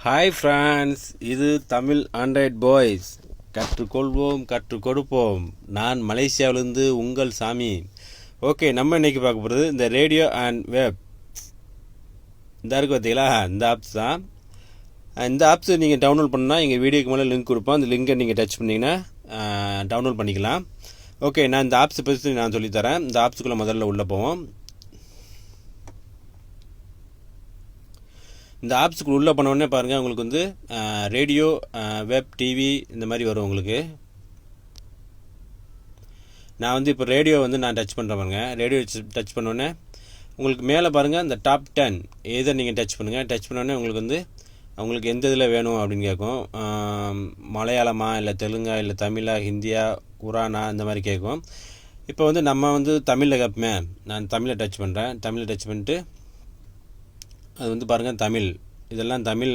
Hi France, இது Tamil Android boys. கற்றுக்கொள்வோம், கற்றுக் கொடுப்போம். நான் மலேசியாவிலிருந்து உங்கள் சாமி. ஓகே, நம்ம இன்றைக்கி பார்க்க போகிறது இந்த ரேடியோ அண்ட் வெப். இந்த இருக்குது பார்த்தீங்களா, இந்த ஆப்ஸ் தான். இந்த ஆப்ஸ் நீங்கள் டவுன்லோட் பண்ணால் எங்கள் வீடியோக்கு மேலே லிங்க் கொடுப்போம். அந்த லிங்கை நீங்கள் டச் பண்ணிங்கன்னா டவுன்லோட் பண்ணிக்கலாம். ஓகே, நான் இந்த ஆப்ஸை பற்றி நான் சொல்லித்தரேன். இந்த ஆப்ஸுக்குள்ளே முதல்ல உள்ளே போவோம். இந்த ஆப்ஸுக்கு உள்ளே போனோடனே பாருங்கள், உங்களுக்கு வந்து ரேடியோ, வெப், டிவி இந்த மாதிரி வரும். உங்களுக்கு நான் வந்து இப்போ ரேடியோ வந்து நான் டச் பண்ணுறேன் பாருங்க. ரேடியோ டச் பண்ணோடனே உங்களுக்கு மேலே பாருங்கள், இந்த டாப் 10 எதை நீங்கள் டச் பண்ணுங்கள். டச் பண்ணோடனே உங்களுக்கு வந்து உங்களுக்கு எந்த இதில் வேணும் அப்படின்னு கேட்கும். மலையாளமா, இல்லை தெலுங்கா, இல்லை தமிழா, ஹிந்தியா, குரானா இந்த மாதிரி கேட்கும். இப்போ வந்து நம்ம வந்து தமிழில் கேட்போமே. நான் தமிழை டச் பண்ணுறேன். தமிழை டச் பண்ணிட்டு அது வந்து பாருங்கள் தமிழ். இதெல்லாம் தமிழ்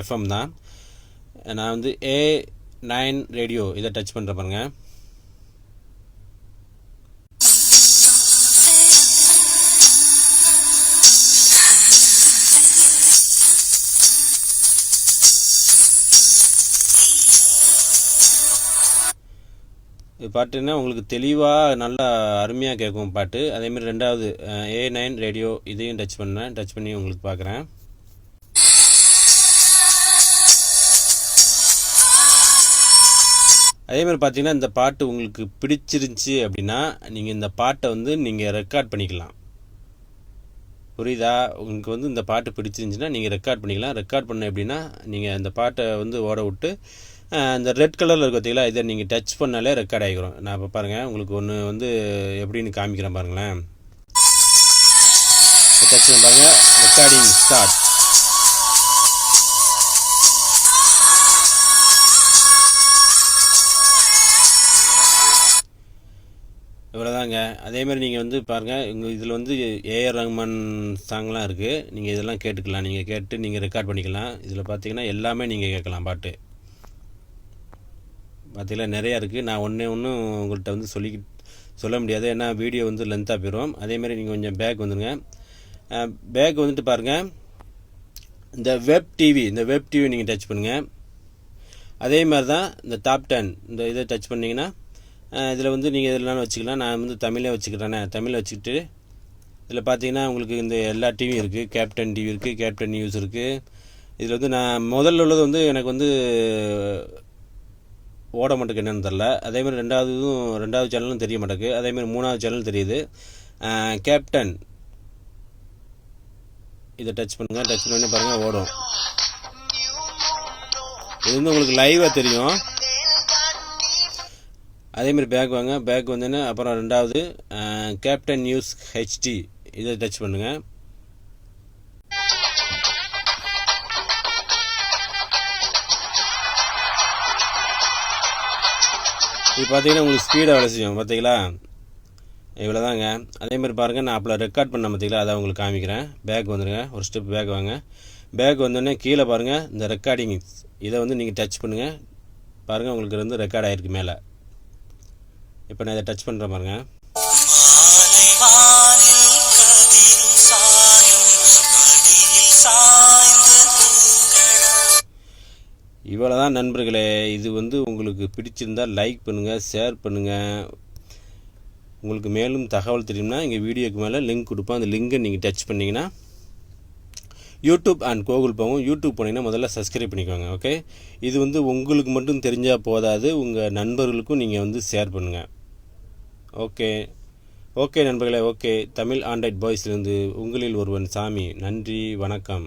எஃப்எம் தான். நான் வந்து A9 ரேடியோ இதை டச் பண்ணுறேன் பாருங்கள். இது பாட்டுன்னா உங்களுக்கு தெளிவாக நல்லா அருமையாக கேட்கும் பாட்டு. அதேமாதிரி ரெண்டாவது A9 ரேடியோ இதையும் டச் பண்ணேன். டச் பண்ணி உங்களுக்கு பார்க்குறேன். அதேமாதிரி பார்த்தீங்கன்னா, இந்த பாட்டு உங்களுக்கு பிடிச்சிருந்துச்சி அப்படின்னா நீங்கள் இந்த பாட்டை வந்து நீங்கள் ரெக்கார்ட் பண்ணிக்கலாம். புரியுதா? உங்களுக்கு வந்து இந்த பாட்டு பிடிச்சிருந்துச்சின்னா நீங்கள் ரெக்கார்ட் பண்ணிக்கலாம். ரெக்கார்ட் பண்ண எப்படின்னா, நீங்கள் அந்த பாட்டை வந்து ஓட விட்டு இந்த ரெட் கலரில் இருக்க பார்த்தீங்களா, இதை நீங்கள் டச் பண்ணாலே ரெக்கார்ட் ஆகிக்கிறோம். நான் இப்போ பாருங்கள், உங்களுக்கு ஒன்று வந்து எப்படின்னு காமிக்கிறேன் பாருங்களேன். டச் பண்ண பாருங்கள், ரெக்கார்டிங் ஸ்டார்ட். இவ்வளோதாங்க. அதேமாதிரி நீங்கள் வந்து பாருங்கள், இதில் வந்து ஏஆர் ரஹ்மான் சாங்லாம் இருக்குது. நீங்கள் இதெல்லாம் கேட்டுக்கலாம். நீங்கள் கேட்டு நீங்கள் ரெக்கார்ட் பண்ணிக்கலாம். இதில் பார்த்தீங்கன்னா எல்லாமே நீங்கள் கேட்கலாம். பாட்டு பார்த்தீங்களா, நிறையா இருக்குது. நான் ஒன்று உங்கள்கிட்ட வந்து சொல்ல முடியாது, ஏன்னா வீடியோ வந்து லென்த்தாக போயிடும். அதேமாதிரி நீங்கள் கொஞ்சம் பேக் வந்துடுங்க. பேக் வந்துட்டு பாருங்கள், இந்த வெப் டிவி நீங்கள் டச் பண்ணுங்கள். அதே மாதிரி தான் இந்த டாப் 10 இந்த இதை டச் பண்ணிங்கன்னா இதில் வந்து நீங்கள் இதெல்லாம் வச்சுக்கலாம். நான் வந்து தமிழே வச்சுக்கிறேனே. தமிழை வச்சுக்கிட்டு இதில் பார்த்தீங்கன்னா உங்களுக்கு இந்த எல்லா டிவியும் இருக்குது. கேப்டன் டிவி இருக்குது, கேப்டன் நியூஸ் இருக்குது. இதில் வந்து நான் முதல்ல உள்ளது வந்து எனக்கு வந்து ஓட மாட்டேக்கு என்னென்னு தெரில. அதேமாதிரி ரெண்டாவது சேனலும் தெரிய மாட்டேக்கு. அதேமாதிரி மூணாவது சேனல் தெரியுது. கேப்டன் இதை டச் பண்ணுங்கள். டச் பண்ணி பாருங்கள், ஓடும். இது வந்து உங்களுக்கு லைவாக தெரியும். அதேமாதிரி பேக் வாங்க. பேக் வந்தோன்னே அப்புறம் ரெண்டாவது கேப்டன் நியூஸ் ஹெச்டி இதை டச் பண்ணுங்கள். இது பார்த்தீங்கன்னா உங்களுக்கு ஸ்பீடாக வேலை செய்யும். பார்த்தீங்களா, இவ்வளோதாங்க. அதேமாதிரி பாருங்கள், நான் அப்போ ரெக்கார்ட் பண்ண பார்த்தீங்களா, அதை உங்களுக்கு காமிக்கிறேன். பேக் வந்துடுங்க. ஒரு ஸ்டெப் பேக் வாங்க. பேக் வந்தோடனே கீழே பாருங்கள், இந்த ரெக்கார்டிங் இதை வந்து நீங்கள் டச் பண்ணுங்கள். பாருங்கள், உங்களுக்கு வந்து ரெக்கார்ட் ஆகிருக்கு மேலே. இப்போ நான் இதை டச் பண்ணுறேன் பாருங்கள். இவ்வளோ தான் நண்பர்களே. இது வந்து உங்களுக்கு பிடிச்சிருந்தால் லைக் பண்ணுங்கள், ஷேர் பண்ணுங்கள். உங்களுக்கு மேலும் தகவல் தெரியும்னா எங்கள் வீடியோக்கு மேலே லிங்க் கொடுப்போம். அந்த லிங்கை நீங்கள் டச் பண்ணிங்கன்னா யூடியூப் அண்ட் கூகுள் போகும். யூடியூப் போனீங்கன்னா முதல்ல சப்ஸ்கிரைப் பண்ணிக்கோங்க. ஓகே, இது வந்து உங்களுக்கு மட்டும் தெரிஞ்சால் போதாது, உங்கள் நண்பர்களுக்கும் நீங்கள் வந்து ஷேர் பண்ணுங்கள். ஓகே நண்பர்களே. ஓகே, தமிழ் ஆண்ட்ராய்ட் பாய்ஸ்லேருந்து உங்களில் ஒருவன் சாமி. நன்றி, வணக்கம்.